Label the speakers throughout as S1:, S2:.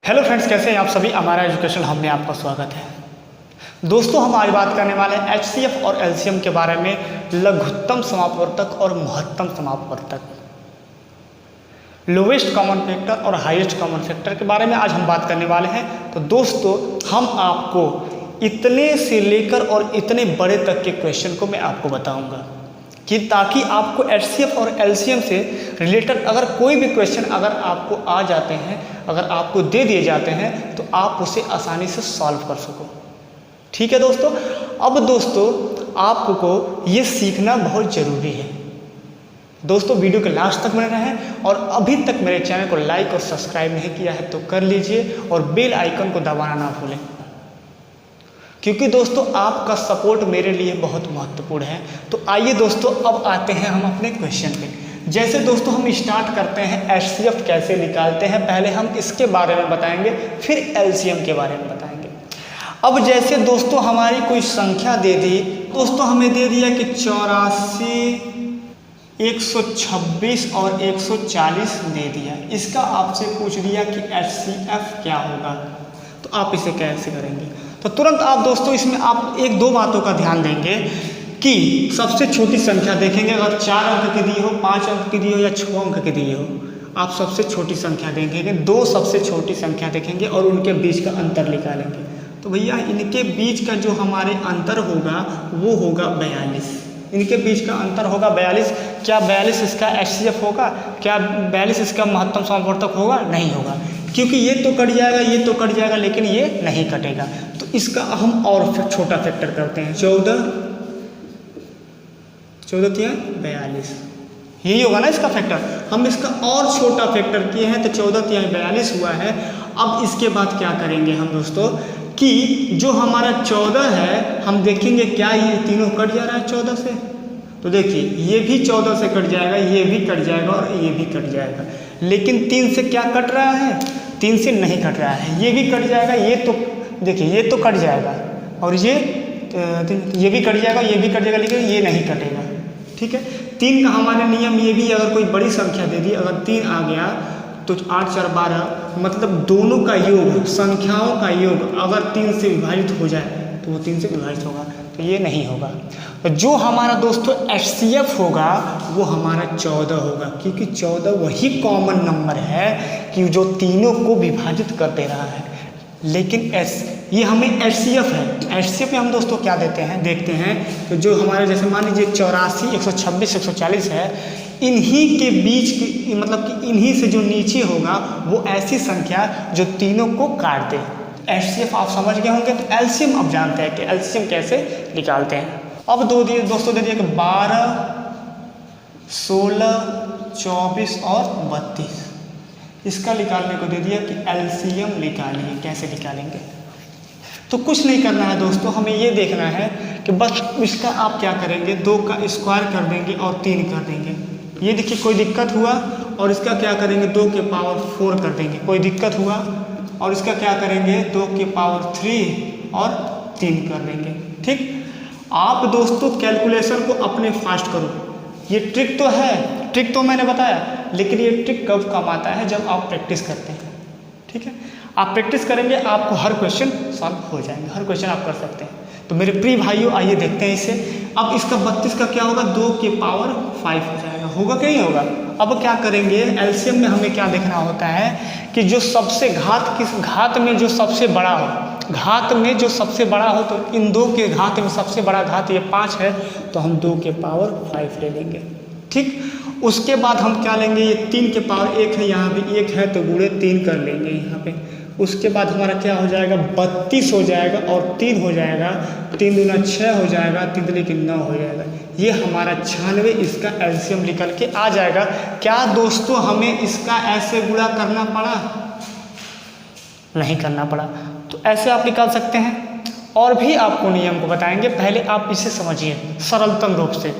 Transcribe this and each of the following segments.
S1: Hello friends, कैसे हैं आप सभी। हमारा एजुकेशन हब में आपका स्वागत है। दोस्तों, हम आज बात करने वाले हैं एचसीएफ और एलसीएम के बारे में, लघुत्तम समापवर्तक और महत्तम समापवर्तक, लोवेस्ट कॉमन फैक्टर और हाईएस्ट कॉमन फैक्टर के बारे में आज हम बात करने वाले हैं। तो दोस्तों, हम आपको इतने से लेकर और इतने बड़े तक के क्वेश्चन को मैं आपको बताऊंगा कि ताकि आपको एचसीएफ और एलसीएम से रिलेटेड अगर कोई भी क्वेश्चन अगर आपको आ जाते हैं, अगर आपको दे दिए जाते हैं, तो आप उसे आसानी से सॉल्व कर सको। ठीक है दोस्तों। अब दोस्तों, आपको ये सीखना बहुत ज़रूरी है। दोस्तों, वीडियो के लास्ट तक बने रहें और अभी तक मेरे चैनल को लाइक और सब्सक्राइब नहीं किया है तो कर लीजिए और बेल आइकन को दबाना ना भूलें, क्योंकि दोस्तों आपका सपोर्ट मेरे लिए बहुत महत्वपूर्ण है। तो आइए दोस्तों, अब आते हैं हम अपने क्वेश्चन पे। जैसे दोस्तों हम स्टार्ट करते हैं एचसीएफ कैसे निकालते हैं, पहले हम इसके बारे में बताएंगे, फिर एलसीएम के बारे में बताएंगे। अब जैसे दोस्तों हमारी कोई संख्या दे दी, दोस्तों हमें दे दिया कि 84, 126 और 140 दे दिया। इसका आपसे पूछ दिया कि एचसीएफ क्या होगा, तो आप इसे कैसे करेंगे। तो तुरंत आप दोस्तों इसमें आप एक दो बातों का ध्यान देंगे कि सबसे छोटी संख्या देखेंगे। अगर 4 अंक की दी हो, 5 अंक की दी हो या 6 अंक की दी हो, आप सबसे छोटी संख्या देखेंगे। 2 सबसे छोटी संख्या देखेंगे और उनके बीच का अंतर निकालेंगे। तो भैया इनके बीच का जो हमारे अंतर होगा वो होगा 42। इनके बीच का अंतर होगा 42। क्या 42 इसका एचसीएफ होगा? क्या 42 इसका महत्तम समापवर्तक होगा? नहीं होगा, क्योंकि ये तो कट जाएगा, ये तो कट जाएगा, लेकिन ये नहीं कटेगा। तो इसका हम और छोटा फैक्टर करते हैं। 14 तिया 42, यही होगा ना इसका फैक्टर। हम इसका और छोटा फैक्टर किए हैं तो 14 तिया 42 हुआ है। अब इसके बाद क्या करेंगे हम दोस्तों कि जो हमारा 14 है, हम देखेंगे क्या ये तीनों कट जा रहा है 14 से। तो देखिए ये भी 14 से कट जाएगा, ये भी कट जाएगा और ये भी कट जाएगा, लेकिन 3 से क्या कट रहा है? 3 से नहीं कट रहा है। ये भी कट जाएगा, ये तो देखिए ये तो कट जाएगा और ये भी कट जाएगा, ये भी कट जाएगा, लेकिन ये नहीं कटेगा। ठीक है। 3 का हमारे नियम ये भी, अगर कोई बड़ी संख्या दे दी, अगर 3 आ गया तो 8 4 12, मतलब दोनों का योग, संख्याओं का योग अगर 3 से विभाजित हो जाए तो वो 3 से विभाजित होगा, तो ये नहीं होगा। तो जो हमारा दोस्तों एचसीएफ होगा वो हमारा 14 होगा, क्योंकि 14 वही कॉमन नंबर है कि जो तीनों को विभाजित कर दे रहा है। लेकिन ये हमें एचसीएफ है। एचसीएफ में हम दोस्तों क्या देते हैं, देखते हैं। तो जो हमारे जैसे मान लीजिए 84, 126, 140 है, इन्हीं के बीच की, मतलब कि इन्हीं से जो नीचे होगा वो ऐसी संख्या जो तीनों को काट दे। एचसीएफ आप समझ गए होंगे। तो एलसीएम अब जानते हैं कि एलसीएम कैसे निकालते हैं। अब दोस्तों दे दिया कि 12, 16, 24 और 32। इसका निकालने को दे दिया कि एलसीएम निकालिए। कैसे निकालेंगे? तो कुछ नहीं करना है दोस्तों, हमें ये देखना है कि बस इसका आप क्या करेंगे, 2 का स्क्वायर कर देंगे और 3 कर देंगे। ये देखिए कोई दिक्कत हुआ, और इसका क्या करेंगे, 2 के पावर 4 कर देंगे। कोई दिक्कत हुआ और इसका क्या करेंगे, 2 के पावर 3 और 3 कर देंगे। ठीक। आप दोस्तों कैलकुलेशन को अपने फास्ट करो। ये ट्रिक तो है, ट्रिक तो मैंने बताया, लेकिन ये ट्रिक कब काम आता है, जब आप प्रैक्टिस करते हैं। ठीक है। आप प्रैक्टिस करेंगे, आपको हर क्वेश्चन सॉल्व हो जाएंगे, हर क्वेश्चन आप कर सकते हैं। तो मेरे प्रिय भाइयों, आइए देखते हैं इसे। अब इसका 32 का क्या होगा, 2 के पावर 5 हो जाएगा। होगा कि नहीं होगा? अब क्या करेंगे, एलसीएम में हमें क्या देखना होता है कि जो सबसे घात में जो सबसे बड़ा हो, घात में जो सबसे बड़ा हो, तो इन 2 के घात में सबसे बड़ा घात ये 5 है, तो हम 2 के पावर 5 ले लेंगे। ठीक। उसके बाद हम क्या लेंगे, ये 3 के पावर 1 है, यहाँ भी 1 है, तो गुणे 3 कर लेंगे यहाँ पे। उसके बाद हमारा क्या हो जाएगा, 32 हो जाएगा और 3 हो जाएगा, 3 दूना 6 हो जाएगा, 3 दूनी 9 हो जाएगा। ये हमारा 96 इसका एलसीएम निकल के आ जाएगा। क्या दोस्तों हमें इसका ऐसे गुणा करना पड़ा? नहीं करना पड़ा। तो ऐसे आप निकाल सकते हैं। और भी आपको नियम को बताएंगे, पहले आप इसे समझिए सरलतम रूप से।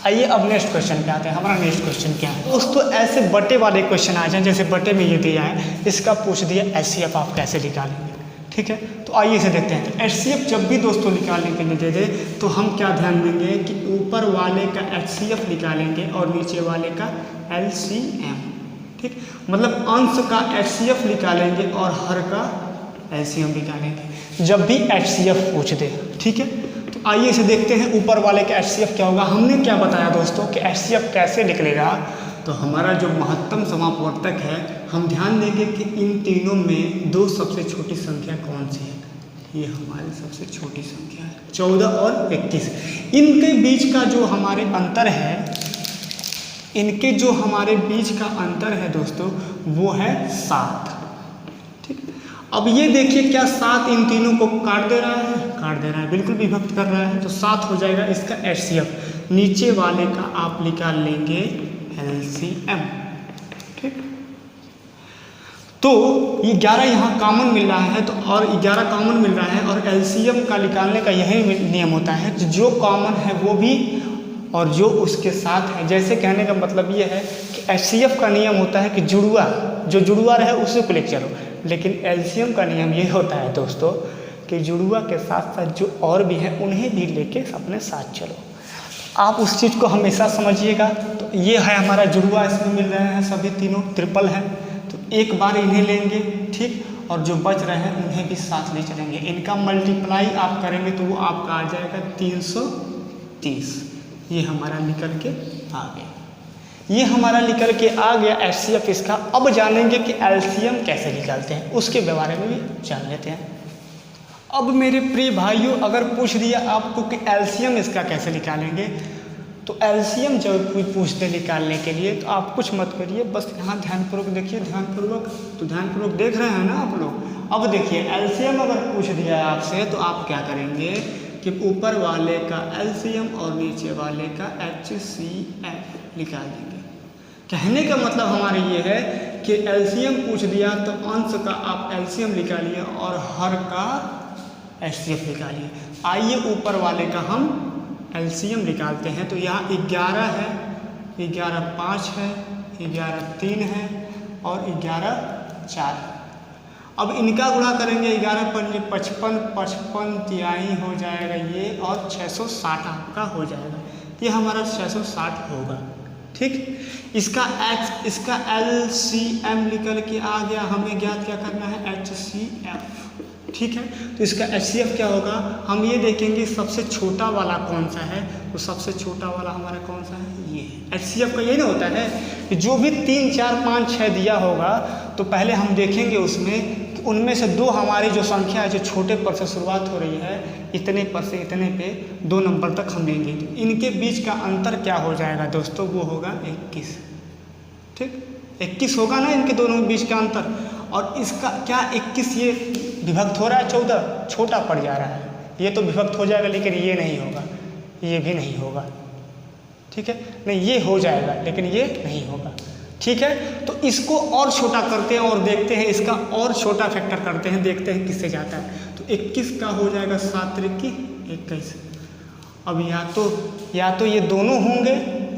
S1: आइए अब नेक्स्ट क्वेश्चन पे आते हैं। हमारा नेक्स्ट क्वेश्चन क्या है दोस्तों, ऐसे बटे वाले क्वेश्चन आ जाए, जैसे बटे में ये दिया है, इसका पूछ दिया एचसीएफ आप कैसे निकालेंगे। ठीक है। तो आइए इसे देखते हैं। तो एचसीएफ जब भी दोस्तों निकालने के लिए दे दे, तो हम क्या ध्यान देंगे कि ऊपर वाले का एचसीएफ निकालेंगे और नीचे वाले का एलसीएम। ठीक, मतलब अंश का HCF निकालेंगे और हर का LCM निकालेंगे जब भी HCF पूछ दे। ठीक है, तो आइए इसे देखते हैं। ऊपर वाले का HCF क्या होगा। हमने क्या बताया दोस्तों कि HCF कैसे निकलेगा। तो हमारा जो महत्तम समापवर्तक है, हम ध्यान देंगे कि इन तीनों में दो सबसे छोटी संख्या कौन सी है। ये हमारी सबसे छोटी संख्या है 14 और 21। इनके बीच का जो हमारे अंतर है, इनके जो हमारे बीच का अंतर है दोस्तों, वो है 7। ठीक, अब ये देखिए क्या 7 इन तीनों को काट दे रहा है, काट दे रहा है, बिल्कुल विभक्त कर रहा है। तो 7 हो जाएगा इसका HCF। नीचे वाले का आप निकाल लेंगे LCM। ठीक, तो ये 11 यहाँ कॉमन मिल रहा है, तो और 11 कॉमन मिल रहा है, और LCM का निकालने का यही नियम होता है कि जो कॉमन है वो भी और जो उसके साथ है। जैसे कहने का मतलब ये है कि HCF का नियम होता है कि जुड़वा, जो जुड़वा रहे उसी को लेकर चलो, लेकिन LCM का नियम ये होता है दोस्तों कि जुड़वा के साथ साथ जो और भी हैं उन्हें भी लेके अपने साथ चलो। आप उस चीज़ को हमेशा समझिएगा। तो ये है हमारा जुड़वा, इसमें मिल रहे हैं सभी तीनों ट्रिपल हैं, तो एक बार इन्हें लेंगे। ठीक, और जो बच रहे हैं उन्हें भी साथ ले चलेंगे। इनका मल्टीप्लाई आप करेंगे तो वो आपका आ जाएगा 330। ये हमारा निकल के आ गया, ये हमारा निकल के आ गया HCF इसका। अब जानेंगे कि LCM कैसे निकालते हैं, उसके बारे में भी जान लेते हैं। अब मेरे प्रिय भाइयों, अगर पूछ दिया आपको कि LCM इसका कैसे निकालेंगे, तो LCM जब कोई पूछते निकालने के लिए, तो आप कुछ मत करिए, बस यहाँ ध्यानपूर्वक देखिए, ध्यानपूर्वक। तो ध्यानपूर्वक देख रहे हैं ना आप लोग। अब देखिए LCM अगर पूछ दिया आपसे, तो आप क्या करेंगे कि ऊपर वाले का LCM और नीचे वाले का HCF निकाल देंगे। कहने का मतलब हमारा ये है कि LCM पूछ दिया तो अंश का आप LCM निकालिए और हर का HCF निकालिए। आइए ऊपर वाले का हम LCM निकालते हैं। तो यहाँ 11 है, 11 5 है, 11 3 है और 11 4 है। अब इनका गुणा करेंगे, 11 पंजे 55, 55 तिहाई हो जाएगा ये, और 660 आपका हो जाएगा। ये हमारा 660 होगा। ठीक, इसका LCM निकल के आ गया। हमें ज्ञात क्या करना है, HCF। ठीक है, तो इसका HCF क्या होगा, हम ये देखेंगे सबसे छोटा वाला कौन सा है। तो सबसे छोटा वाला हमारा कौन सा है, ये है। HCF का ये ना होता है कि जो भी 3 4 5 6 दिया होगा, तो पहले हम देखेंगे उसमें कि उनमें से दो हमारी जो संख्या है, जो छोटे पर से शुरुआत हो रही है, इतने पर से इतने पे 2 नंबर तक हम लेंगे। तो इनके बीच का अंतर क्या हो जाएगा दोस्तों, वो होगा 21। ठीक, 21 होगा ना इनके दोनों के बीच का अंतर। और इसका क्या 21 ये विभक्त हो रहा है, 14 छोटा पड़ जा रहा है, ये तो विभक्त हो जाएगा, लेकिन ये नहीं होगा, ये भी नहीं होगा। ठीक है, नहीं ये हो जाएगा लेकिन ये नहीं होगा। ठीक है, तो इसको और छोटा करते हैं और देखते हैं, इसका और छोटा फैक्टर करते हैं, देखते हैं किससे जाता है। तो 21 का हो जाएगा 7 त्रिकी 21। अब या तो ये दोनों होंगे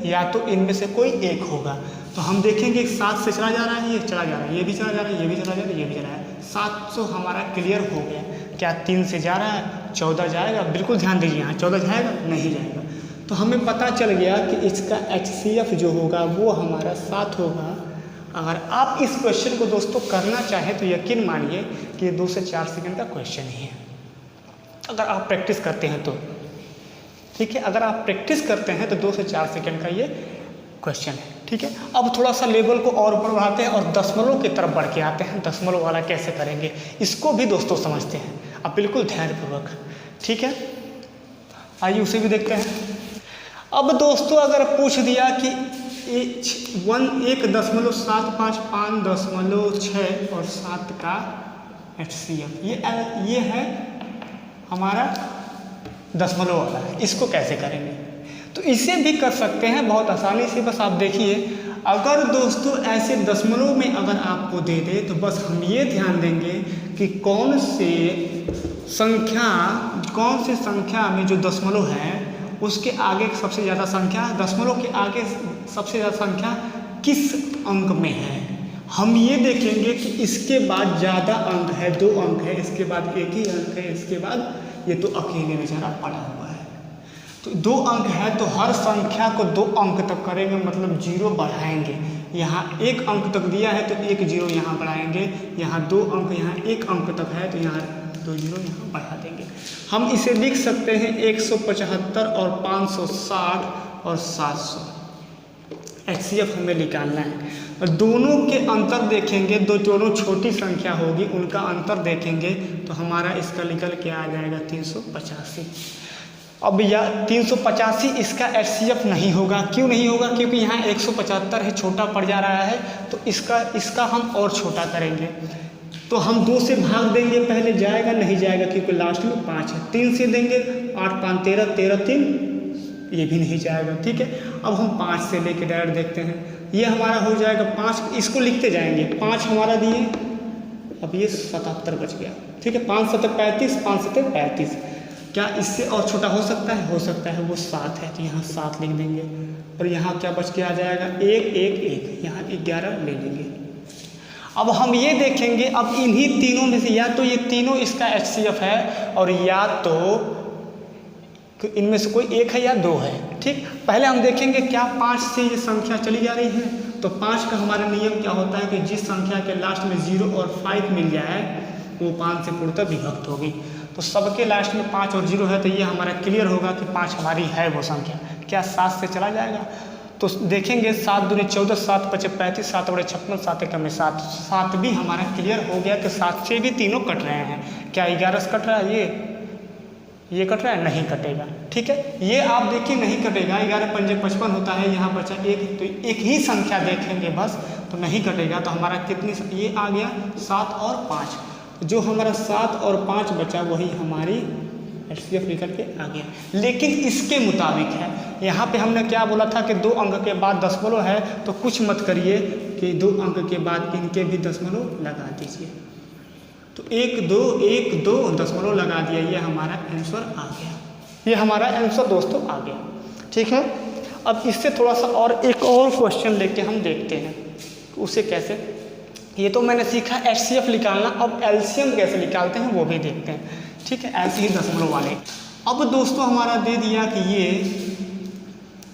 S1: या तो इनमें से कोई एक होगा। तो हम देखेंगे 7 से चला जा रहा है, ये चला जा रहा है, ये भी चला जा रहा है, ये भी चला जा रहा है, ये भी चला जा रहा है। 700 हमारा क्लियर हो गया। क्या 3 से जा रहा है, 14 जाएगा। बिल्कुल ध्यान दीजिए, यहाँ 14 जाएगा, नहीं जाएगा। तो हमें पता चल गया कि इसका HCF जो होगा वो हमारा 7 होगा। अगर आप इस क्वेश्चन को दोस्तों करना चाहें तो यकीन मानिए कि ये 2 से 4 सेकंड का क्वेश्चन ही है, अगर आप प्रैक्टिस करते हैं तो। ठीक है, अगर आप प्रैक्टिस करते हैं तो 2 से 4 सेकंड का ये क्वेश्चन है। ठीक है, अब थोड़ा सा लेवल को और ऊपर बढ़ाते हैं और दशमलव की तरफ बढ़ के आते हैं। दशमलव वाला कैसे करेंगे, इसको भी दोस्तों समझते हैं, अब बिल्कुल ध्यानपूर्वक। ठीक है, आइए उसे भी देखते हैं। अब दोस्तों अगर पूछ दिया कि 1.755 5.6 और 7 का HCF, ये है हमारा दशमलव वाला है, इसको कैसे करेंगे। तो इसे भी कर सकते हैं बहुत आसानी से। बस आप देखिए, अगर दोस्तों ऐसे दशमलव में अगर आपको दे दे, तो बस हम ये ध्यान देंगे कि कौन से संख्या में जो दशमलव है उसके आगे सबसे ज़्यादा संख्या, दशमलव के आगे सबसे ज़्यादा संख्या किस अंक में है। हम ये देखेंगे कि इसके बाद ज़्यादा अंक है, 2 अंक है, इसके बाद एक ही अंक है, इसके बाद ये तो अकेले बेचारा पड़ा हुआ है। तो 2 अंक है तो हर संख्या को 2 अंक तक करेंगे, मतलब 0 बढ़ाएंगे। यहाँ 1 अंक तक दिया है तो 1 0 यहाँ बढ़ाएंगे, यहाँ 2 अंक, यहाँ 1 अंक तक है तो यहाँ 2 0 यहाँ बढ़ा देंगे। हम इसे लिख सकते हैं 175 और 560 और 700। HCF हमें निकालना है और दोनों के अंतर देखेंगे, दोनों छोटी संख्या होगी उनका अंतर देखेंगे तो हमारा इसका निकल के आ जाएगा 385। अब या 385 इसका HCF नहीं होगा। क्यों नहीं होगा? क्योंकि यहाँ 175 है, छोटा पड़ जा रहा है, तो इसका हम और छोटा करेंगे। तो हम 2 से भाग देंगे, पहले जाएगा नहीं जाएगा क्योंकि लास्ट में 5 है। 3 से देंगे, 8 5 13, 13 3, ये भी नहीं जाएगा। ठीक है, अब हम 5 से लेके डायरेक्ट देखते हैं, ये हमारा हो जाएगा 5, इसको लिखते जाएंगे। 5 हमारा दिए, अब ये 77 बच गया। ठीक है, 5 7 35, 5 7 35। क्या इससे और छोटा हो सकता है? हो सकता है, वो 7 है तो यहाँ 7 लिख देंगे और यहाँ क्या बच के आ जाएगा 1 1 1, यहाँ 11 ले लेंगे। अब हम ये देखेंगे, अब इन्हीं तीनों में से या तो ये तीनों इसका HCF है और या तो इनमें से कोई एक है या 2 है। ठीक, पहले हम देखेंगे क्या 5 से ये संख्या चली जा रही है, तो 5 का हमारा नियम क्या होता है कि जिस संख्या के लास्ट में 0 और 5 मिल जाए वो 5 से पूर्णतः विभक्त होगी। तो सबके लास्ट में 5 और 0 है तो ये हमारा क्लियर होगा कि 5 हमारी है वो संख्या। क्या 7 से चला जाएगा? तो देखेंगे 7 दूनी 14, 7 5 35, 7 बड़े 56, 7 एकम 7, 7 भी हमारा क्लियर हो गया कि 7 से भी तीनों कट रहे हैं। क्या 11 से कट रहा है? ये कट रहा है? नहीं कटेगा। ठीक है, ये आप देखिए नहीं कटेगा। 11 पंजे 55 होता है, यहाँ बचा 1, तो एक ही संख्या देखेंगे बस तो नहीं कटेगा। तो हमारा कितनी, ये आ गया 7 और 5, जो हमारा 7 और 5 बचा वही हमारी HCF निकल के आ गया। लेकिन इसके मुताबिक है, यहाँ पे हमने क्या बोला था कि 2 अंक के बाद दशमलव है, तो कुछ मत करिए कि 2 अंक के बाद इनके भी दशमलव लगा दीजिए। तो 1 2 1 2 दशमलव लगा दिया, ये हमारा आंसर आ गया। ये हमारा आंसर दोस्तों आ गया। ठीक है, अब इससे थोड़ा सा और एक और क्वेश्चन लेके हम देखते हैं उसे कैसे। ये तो मैंने सीखा HCF निकालना, अब LCM कैसे निकालते हैं वो भी देखते हैं। ठीक है, ऐसे ही दशमलव वाले। अब दोस्तों हमारा दे दिया कि ये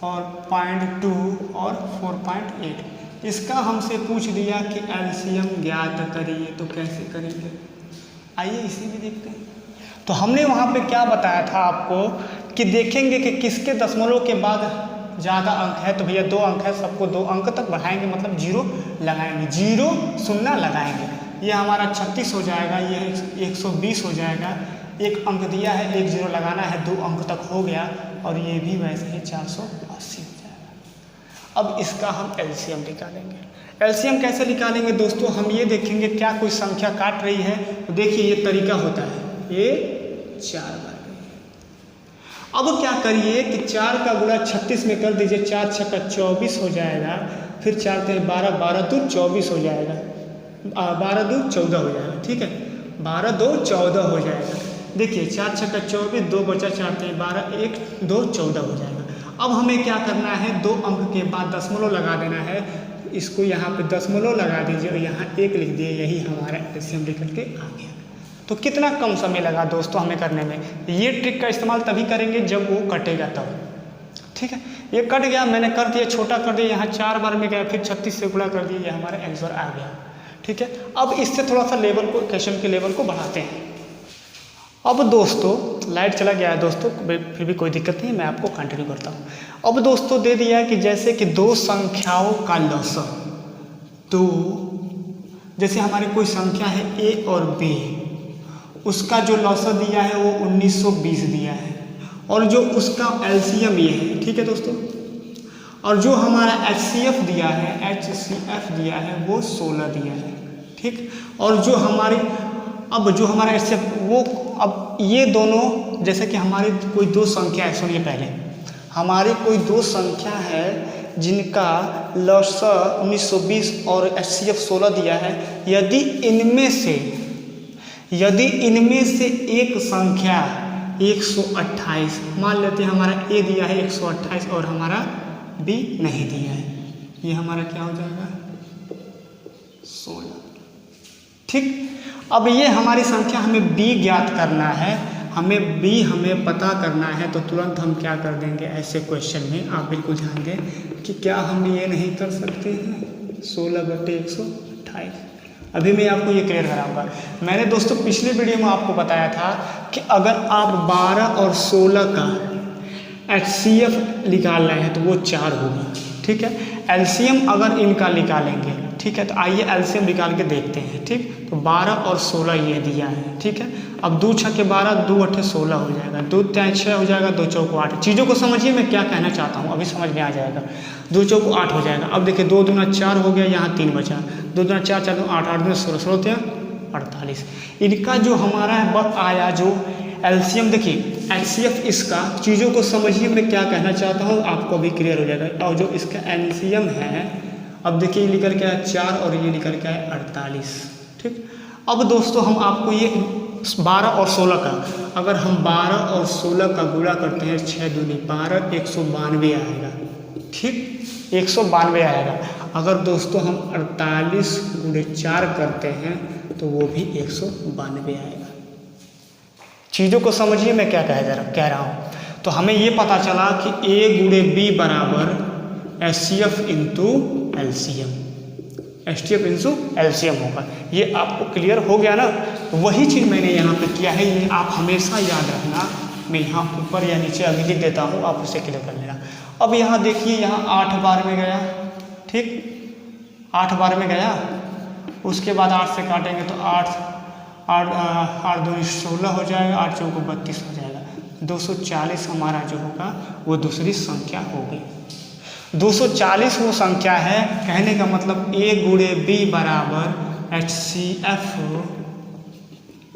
S1: और 0.2 और 4.8, इसका हमसे पूछ दिया कि LCM ज्ञात करिए, तो कैसे करेंगे? आइए इसे भी देखते हैं। तो हमने वहाँ पे क्या बताया था आपको कि देखेंगे कि किसके दशमलव के बाद ज़्यादा अंक है, तो भैया 2 अंक है, सबको 2 अंक तक बढ़ाएंगे, मतलब 0 लगाएंगे, 0 0 लगाएंगे। ये हमारा 36 हो जाएगा, ये 120 हो जाएगा। 1 अंक दिया है, 1 0 लगाना है, 2 अंक तक हो गया, और ये भी वैसे ही 480 हो जाएगा। अब इसका हम LCM निकालेंगे। LCM कैसे निकालेंगे दोस्तों? हम ये देखेंगे क्या कोई संख्या काट रही है, तो देखिए ये तरीका होता है, ये 4 बार। अब क्या करिए कि 4 का गुणा 36 में कर दीजिए, 4 छक्का 24 हो जाएगा, फिर 4 3 12, 12 2 24 हो जाएगा, 12 2 14 हो जाएगा। ठीक है, 12 2 14 हो जाएगा। देखिए 4 छक्का 24, 2 बचा, 4 3 12, 1 2 14 हो जाएगा। अब हमें क्या करना है, 2 अंक के बाद दशमलव लगा देना है। इसको यहाँ पे दशमलव लगा दीजिए और यहाँ 1 लिख दिए, यही हमारा LCM निकल के आ गया। तो कितना कम समय लगा दोस्तों हमें करने में। ये ट्रिक का इस्तेमाल तभी करेंगे जब वो कटेगा तब। ठीक है, ये कट गया, मैंने कर दिया, छोटा कर दिया, यहाँ 4 बार में गया, फिर 36 से गुणा कर दिया, ये हमारा आंसर आ गया। ठीक है, अब इससे थोड़ा सा लेवल को, क्वेश्चन के लेवल को बढ़ाते हैं। अब दोस्तों लाइट चला गया है दोस्तों, फिर भी कोई दिक्कत नहीं, मैं आपको कंटिन्यू करता हूँ। अब दोस्तों दे दिया है कि जैसे कि 2 संख्याओं का लसअ, तो जैसे हमारी कोई संख्या है A और B, उसका जो लसअ दिया है वो 1920 दिया है, और जो उसका LCM ये है। ठीक है दोस्तों, और जो हमारा HCF दिया है वो 16 दिया है। ठीक, और जो हमारी जो हमारा HCF वो, अब ये दोनों जैसे कि हमारी कोई 2 संख्या है, सुनिए पहले, हमारी कोई 2 संख्या है जिनका लसअ 1920 और HCF 16 दिया है। यदि इनमें से एक संख्या 128, मान लेते हैं हमारा A दिया है 128 और हमारा B नहीं दिया है, ये हमारा क्या हो जाएगा 16। ठीक, अब ये हमारी संख्या हमें B ज्ञात करना है, हमें पता करना है तो तुरंत हम क्या कर देंगे ऐसे क्वेश्चन में। आप बिल्कुल ध्यान दें कि क्या हम ये नहीं कर सकते हैं 16/128। अभी मैं आपको ये क्लियर कराऊंगा। मैंने दोस्तों पिछले वीडियो में आपको बताया था कि अगर आप 12 और 16 का HCF निकाल रहे हैं तो वो 4 होगा, ठीक है। LCM अगर इनका निकालेंगे, ठीक है, तो आइए LCM निकाल के देखते हैं, ठीक। तो 12 और 16 ये दिया है, ठीक है। अब 2 6 के 12, 2 8 16 हो जाएगा, 2 3 6 हो जाएगा, 2 4 8। चीज़ों को समझिए मैं क्या कहना चाहता हूँ, अभी समझ में आ जाएगा। 2 4 8 हो जाएगा। अब देखिए 2 दूना 4 हो गया, यहाँ 3 बचा, 2 दूना 4 4 दूना 8 8 दूना 16 16 48। इनका जो हमारा है आया जो LCM, देखिए HCF इसका, चीज़ों को समझिए मैं क्या कहना चाहता हूँ, आपको अभी क्लियर हो जाएगा। और जो इसका LCM है, अब देखिए ये निकल के आया 4 और ये निकल के आया 48, ठीक। अब दोस्तों हम आपको ये 12 और 16 का, अगर हम 12 और 16 का गुणा करते हैं 6 दूनी 12, 192 आएगा, ठीक, 192 आएगा। अगर दोस्तों हम 48 गुणे 4 करते हैं तो वो भी 192 आएगा। चीज़ों को समझिए मैं क्या कह रहा हूँ। तो हमें ये पता चला कि A गुणे B बराबर HCF into LCM, HCF into LCM होगा। ये आपको क्लियर हो गया ना। तो वही चीज़ मैंने यहाँ पे किया है, ये आप हमेशा याद रखना। मैं यहाँ ऊपर या नीचे अभी लिख देता हूँ, आप उसे क्लियर कर लेना। अब यहाँ देखिए, यहाँ 8 बार में गया, ठीक, 8 बार में गया। उसके बाद 8 से काटेंगे तो 8 2 16 हो जाएगा, 8 4 32 हो जाएगा। 240 हमारा जो होगा वो दूसरी संख्या होगी। 240 वो संख्या है, कहने का मतलब A गुणे B बराबर HCF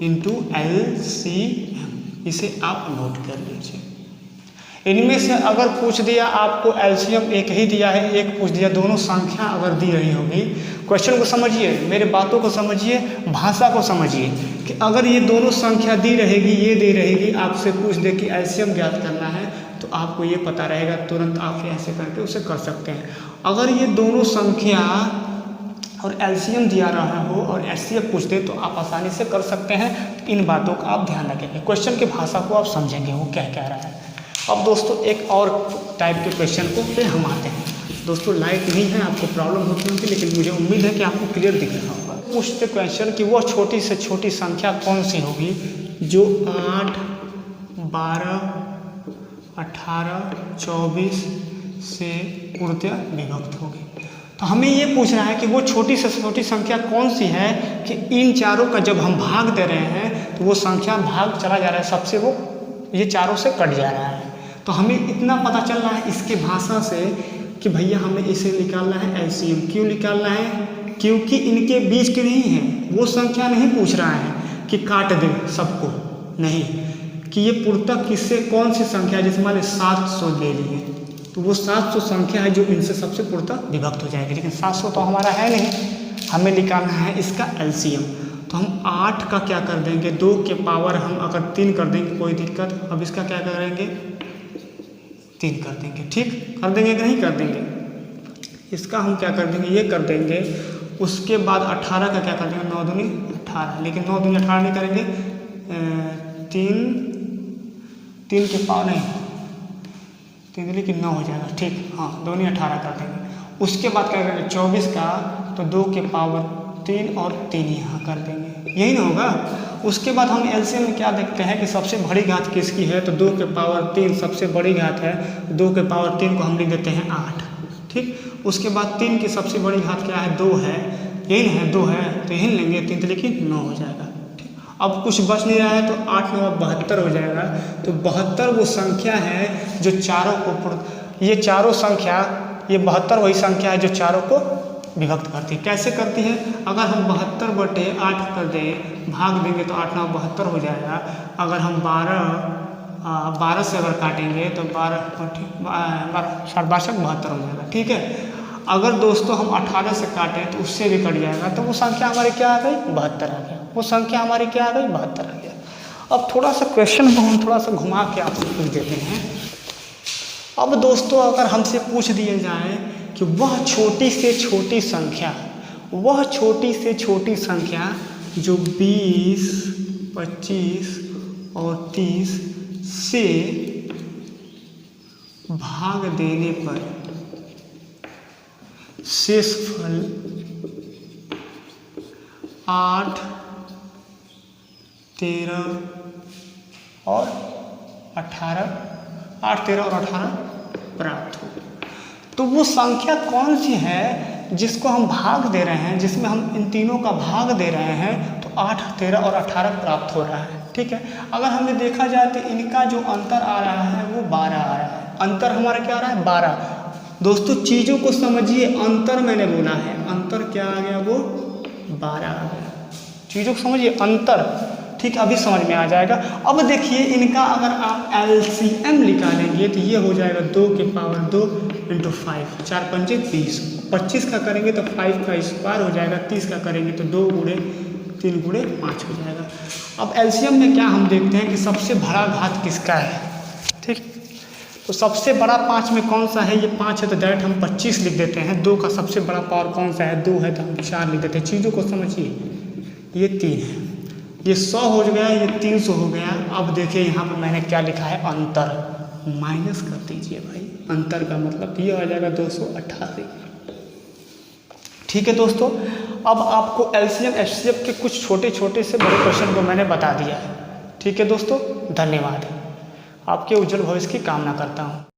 S1: इंटू LCM। इसे आप नोट कर लीजिए। इनमें से अगर पूछ दिया आपको LCM एक ही दिया है, एक पूछ दिया, दोनों संख्या अगर दी रही होगी, क्वेश्चन को समझिए, मेरे बातों को समझिए, भाषा को समझिए कि अगर ये दोनों संख्या दी रहेगी, ये दी रहेगी, आपसे पूछ दे कि LCM ज्ञात करना है, तो आपको ये पता रहेगा, तुरंत आप ऐसे करके उसे कर सकते हैं। अगर ये दोनों संख्या और LCM दिया रहा हो और HCF पूछ दे तो आप आसानी से कर सकते हैं। इन बातों का आप ध्यान रखेंगे, क्वेश्चन की भाषा को आप समझेंगे वो क्या कह रहा है। अब दोस्तों एक और टाइप के क्वेश्चन को पे हम आते हैं। दोस्तों लाइट नहीं है, आपको प्रॉब्लम होती होगी, लेकिन मुझे उम्मीद है कि आपको क्लियर दिख रहा होगा। पूछते क्वेश्चन कि वह छोटी से छोटी संख्या कौन सी होगी जो 8, 12, 18, 24 से पूर्णतः विभक्त होगी। तो हमें ये पूछना है कि वो छोटी से छोटी संख्या कौन सी है कि इन चारों का जब हम भाग दे रहे हैं तो वो संख्या भाग चला जा रहा है, सबसे वो ये चारों से कट जा रहा है। तो हमें इतना पता चल रहा है इसके भाषा से कि भैया हमें इसे निकालना है LCM। क्यों निकालना है? क्योंकि इनके बीच के नहीं है, वो संख्या नहीं पूछ रहा है कि काट दे सबको, नहीं, कि ये पूर्णतः किससे कौन सी संख्या है। जैसे मान लीजिए 700 ले लिए तो वो 700 संख्या है जो इनसे सबसे पूर्णतः विभक्त हो जाएगी, लेकिन 700 तो हमारा है नहीं, हमें निकालना है इसका LCM। तो हम 8 का क्या कर देंगे, 2 के पावर हम अगर 3 कर देंगे कोई दिक्कत। अब इसका क्या करेंगे, 3 कर देंगे, ठीक कर देंगे कि नहीं कर देंगे। इसका हम क्या कर देंगे, ये कर देंगे। उसके बाद 18 का क्या कर देंगे, 9 दूनी 18, लेकिन 9 दूनी 18 नहीं करेंगे, 3 के पावर नहीं, 3 दूनी कितना हो जाएगा, ठीक, हाँ 2 दूनी 18 कर देंगे। उसके बाद क्या करेंगे 24 का, तो 2 के पावर 3 और 3 यहाँ कर देंगे, यही ना होगा। उसके बाद हम LCM में क्या देखते हैं कि सबसे बड़ी घात किसकी है, तो 2 के पावर 3 सबसे बड़ी घात है, 2 के पावर 3 को हम लिख देते हैं 8, ठीक। उसके बाद 3 की सबसे बड़ी घात क्या है, 2 है, यही ना है, 2 है तो यही लेंगे, 3 तो लिखिए 9 हो जाएगा, ठीक। अब कुछ बच नहीं रहा है तो 8 9 72 हो जाएगा। तो 72 वो संख्या है जो चारों को, ये चारों संख्या, ये 72 वही संख्या है जो चारों को विभक्त करती है। कैसे करती है, अगर हम 72/8 कर दें, भाग देंगे तो 8 9 72 हो जाएगा। अगर हम 12 से अगर काटेंगे तो 12 62 72 हो जाएगा, ठीक है। अगर दोस्तों हम 18 से काटें तो उससे भी कट जाएगा, तो वो संख्या हमारी क्या आ गई, 72 आ गया। वो संख्या हमारी क्या आ गई, 72 आ गया। अब थोड़ा सा क्वेश्चन को हम थोड़ा सा घुमा के आपसे पूछ देते हैं। अब दोस्तों अगर हमसे पूछ दिए जाए कि वह छोटी से छोटी संख्या, वह छोटी से छोटी संख्या जो 20, 25, और 30 से भाग देने पर शेषफल 8, 13 और 18 प्राप्त हो। तो वो संख्या कौन सी है जिसको हम भाग दे रहे हैं, जिसमें हम इन तीनों का भाग दे रहे हैं, तो 8, 13 और 18 प्राप्त हो रहा है। ठीक है, अगर हमें देखा जाए तो इनका जो अंतर आ रहा है वो 12 आ रहा है। अंतर हमारा क्या आ रहा है? 12। दोस्तों चीज़ों को समझिए, अंतर मैंने बोला है, अंतर क्या आ गया? वो 12 आ गया। चीज़ों को समझिए, अंतर। ठीक, अभी समझ में आ जाएगा। अब देखिए इनका अगर आप LCM निकालेंगे तो ये हो जाएगा 2 की पावर 2 × 5, 4 पंजे 20। 25 का करेंगे तो 5 का स्क्वायर हो जाएगा, 30 का करेंगे तो 2 × 3 × 5 हो जाएगा। अब LCM में क्या हम देखते हैं कि सबसे बड़ा घात किसका है। ठीक, तो सबसे बड़ा 5 में कौन सा है? ये 5 है तो डायरेक्ट हम 25 लिख देते हैं। 2 का सबसे बड़ा पावर कौन सा है? 2 है तो हम 4 लिख देते हैं। चीज़ों को समझिए, ये 3 है, ये 100 हो गया, ये 300 हो गया। अब देखिए यहाँ पर मैंने क्या लिखा है? अंतर। माइनस कर दीजिए भाई, अंतर का मतलब ये आ जाएगा 288। ठीक है दोस्तों, अब आपको LCM HCF के कुछ छोटे छोटे से बड़े क्वेश्चन को मैंने बता दिया है। ठीक है दोस्तों, धन्यवाद। आपके उज्जवल भविष्य की कामना करता हूँ।